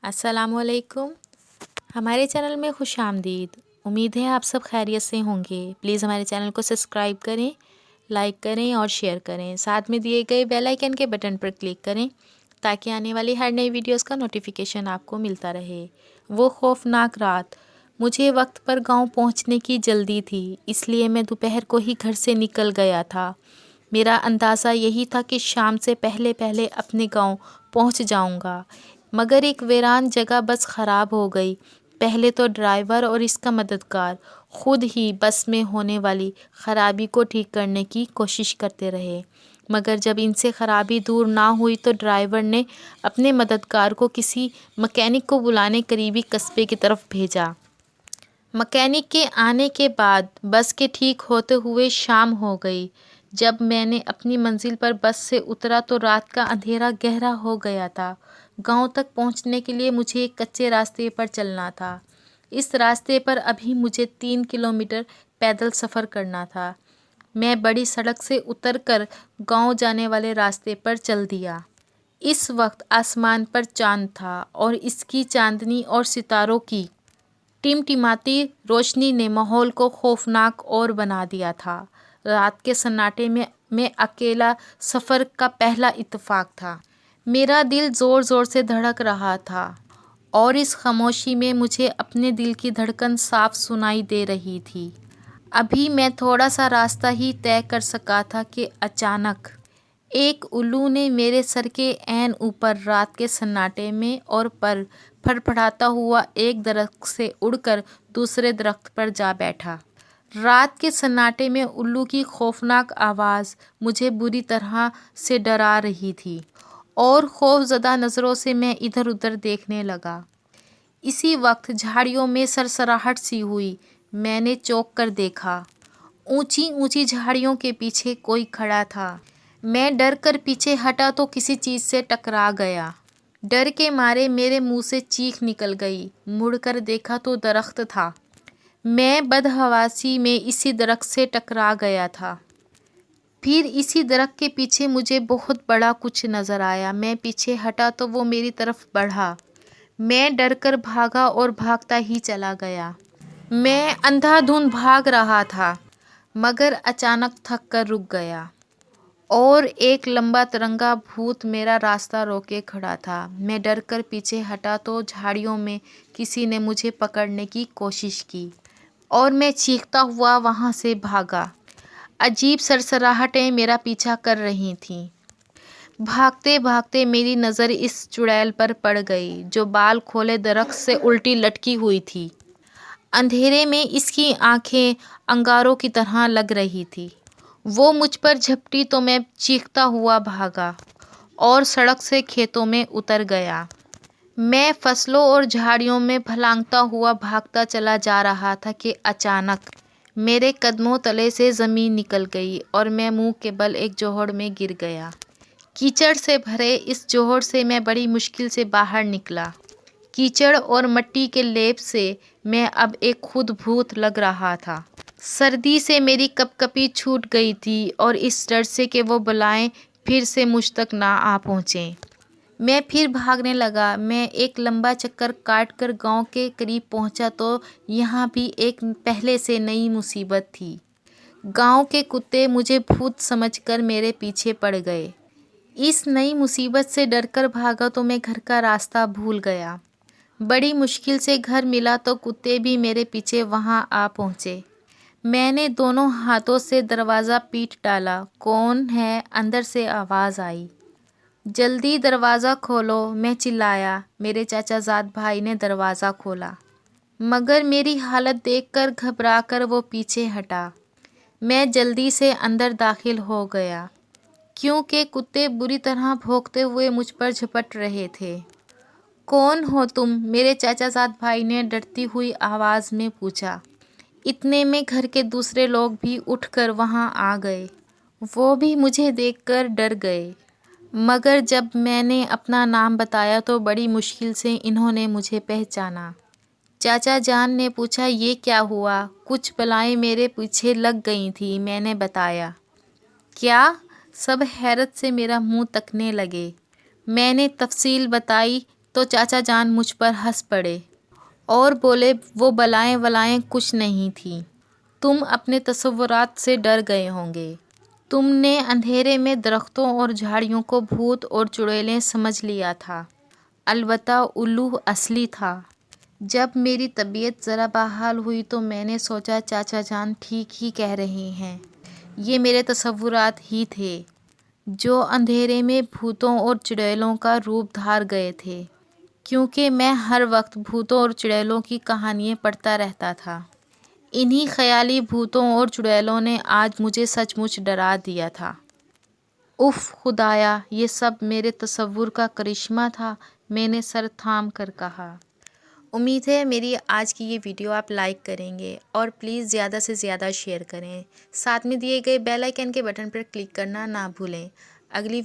السلام علیکم. ہمارے چینل میں خوش آمدید. امید ہے آپ سب خیریت سے ہوں گے. پلیز ہمارے چینل کو سبسکرائب کریں، لائک کریں اور شیئر کریں. ساتھ میں دیے گئے بیل آئیکن کے بٹن پر کلک کریں تاکہ آنے والی ہر نئی ویڈیوز کا نوٹیفیکیشن آپ کو ملتا رہے. وہ خوفناک رات. مجھے وقت پر گاؤں پہنچنے کی جلدی تھی، اس لیے میں دوپہر کو ہی گھر سے نکل گیا تھا. میرا اندازہ یہی تھا کہ شام سے پہلے اپنے گاؤں پہنچ جاؤں گا، مگر ایک ویران جگہ بس خراب ہو گئی. پہلے تو ڈرائیور اور اس کا مددگار خود ہی بس میں ہونے والی خرابی کو ٹھیک کرنے کی کوشش کرتے رہے، مگر جب ان سے خرابی دور نہ ہوئی تو ڈرائیور نے اپنے مددگار کو کسی مکینک کو بلانے قریبی قصبے کی طرف بھیجا. مکینک کے آنے کے بعد بس کے ٹھیک ہوتے ہوئے شام ہو گئی. جب میں نے اپنی منزل پر بس سے اترا تو رات کا اندھیرا گہرا ہو گیا تھا. گاؤں تک پہنچنے کے لیے مجھے ایک کچے راستے پر چلنا تھا. اس راستے پر ابھی مجھے 3 کلومیٹر پیدل سفر کرنا تھا. میں بڑی سڑک سے اتر کر گاؤں جانے والے راستے پر چل دیا. اس وقت آسمان پر چاند تھا اور اس کی چاندنی اور ستاروں کی ٹمٹماتی روشنی نے ماحول کو خوفناک اور بنا دیا تھا. رات کے سناٹے میں اکیلا سفر کا پہلا اتفاق تھا. میرا دل زور زور سے دھڑک رہا تھا اور اس خاموشی میں مجھے اپنے دل کی دھڑکن صاف سنائی دے رہی تھی. ابھی میں تھوڑا سا راستہ ہی طے کر سکا تھا کہ اچانک ایک الو نے میرے سر کے عین اوپر رات کے سناٹے میں اور پر پھڑپڑاتا ہوا ایک درخت سے اڑ کر دوسرے درخت پر جا بیٹھا. رات کے سناٹے میں الو کی خوفناک آواز مجھے بری طرح سے ڈرا رہی تھی اور خوف زدہ نظروں سے میں ادھر ادھر دیکھنے لگا. اسی وقت جھاڑیوں میں سرسراہٹ سی ہوئی. میں نے چونک کر دیکھا. اونچی اونچی جھاڑیوں کے پیچھے کوئی کھڑا تھا. میں ڈر کر پیچھے ہٹا تو کسی چیز سے ٹکرا گیا. ڈر کے مارے میرے منہ سے چیخ نکل گئی. مڑ کر دیکھا تو درخت تھا. میں بدحواسی میں اسی درخت سے ٹکرا گیا تھا. پھر اسی درخت کے پیچھے مجھے بہت بڑا کچھ نظر آیا. میں پیچھے ہٹا تو وہ میری طرف بڑھا. میں ڈر کر بھاگا اور بھاگتا ہی چلا گیا. میں اندھا دھند بھاگ رہا تھا مگر اچانک تھک کر رک گیا اور ایک لمبا ترنگا بھوت میرا راستہ روکے کھڑا تھا. میں ڈر کر پیچھے ہٹا تو جھاڑیوں میں کسی نے مجھے پکڑنے کی کوشش کی اور میں چیختا ہوا وہاں سے بھاگا. عجیب سرسراہٹیں میرا پیچھا کر رہی تھیں. بھاگتے بھاگتے میری نظر اس چڑیل پر پڑ گئی جو بال کھولے درخت سے الٹی لٹکی ہوئی تھی. اندھیرے میں اس کی آنکھیں انگاروں کی طرح لگ رہی تھی. وہ مجھ پر جھپٹی تو میں چیختا ہوا بھاگا اور سڑک سے کھیتوں میں اتر گیا. میں فصلوں اور جھاڑیوں میں پھلانگتا ہوا بھاگتا چلا جا رہا تھا کہ اچانک میرے قدموں تلے سے زمین نکل گئی اور میں منہ کے بل ایک جوہڑ میں گر گیا. کیچڑ سے بھرے اس جوہڑ سے میں بڑی مشکل سے باہر نکلا. کیچڑ اور مٹی کے لیپ سے میں اب ایک خود بھوت لگ رہا تھا. سردی سے میری کپ کپی چھوٹ گئی تھی اور اس ڈر سے کہ وہ بلائیں پھر سے مجھ تک نہ آ پہنچیں. میں پھر بھاگنے لگا. میں ایک لمبا چکر کاٹ کر گاؤں کے قریب پہنچا تو یہاں بھی ایک پہلے سے نئی مصیبت تھی. گاؤں کے کتے مجھے بھوت سمجھ کر میرے پیچھے پڑ گئے. اس نئی مصیبت سے ڈر کر بھاگا تو میں گھر کا راستہ بھول گیا. بڑی مشکل سے گھر ملا تو کتے بھی میرے پیچھے وہاں آ پہنچے. میں نے دونوں ہاتھوں سے دروازہ پیٹ ڈالا. کون ہے؟ اندر سے آواز آئی. جلدی دروازہ کھولو، میں چلایا. میرے چاچا زاد بھائی نے دروازہ کھولا مگر میری حالت دیکھ کر گھبرا کر وہ پیچھے ہٹا. میں جلدی سے اندر داخل ہو گیا کیونکہ کتے بری طرح بھونکتے ہوئے مجھ پر جھپٹ رہے تھے. کون ہو تم؟ میرے چاچا زاد بھائی نے ڈرتی ہوئی آواز میں پوچھا. اتنے میں گھر کے دوسرے لوگ بھی اٹھ کر وہاں آ گئے. وہ بھی مجھے دیکھ کر ڈر گئے مگر جب میں نے اپنا نام بتایا تو بڑی مشکل سے انہوں نے مجھے پہچانا. چاچا جان نے پوچھا یہ کیا ہوا؟ کچھ بلائیں میرے پیچھے لگ گئی تھیں، میں نے بتایا. کیا؟ سب حیرت سے میرا منہ تکنے لگے. میں نے تفصیل بتائی تو چاچا جان مجھ پر ہنس پڑے اور بولے وہ بلائیں ولائیں کچھ نہیں تھیں، تم اپنے تصورات سے ڈر گئے ہوں گے، تم نے اندھیرے میں درختوں اور جھاڑیوں کو بھوت اور چڑیلیں سمجھ لیا تھا، البتہ الو اصلی تھا۔ جب میری طبیعت ذرا بحال ہوئی تو میں نے سوچا چاچا جان ٹھیک ہی کہہ رہے ہیں، یہ میرے تصورات ہی تھے جو اندھیرے میں بھوتوں اور چڑیلوں کا روپ دھار گئے تھے، کیونکہ میں ہر وقت بھوتوں اور چڑیلوں کی کہانیاں پڑھتا رہتا تھا۔ انہی خیالی بھوتوں اور چڑیلوں نے آج مجھے سچ مچ ڈرا دیا تھا۔ اف خدایا، یہ سب میرے تصور کا کرشمہ تھا، میں نے سر تھام کر کہا۔ امید ہے میری آج کی یہ ویڈیو آپ لائک کریں گے اور پلیز زیادہ سے زیادہ شیئر کریں، ساتھ میں دیے گئے بیل آئیکن کے بٹن پر کلک کرنا نہ بھولیں۔ اگلی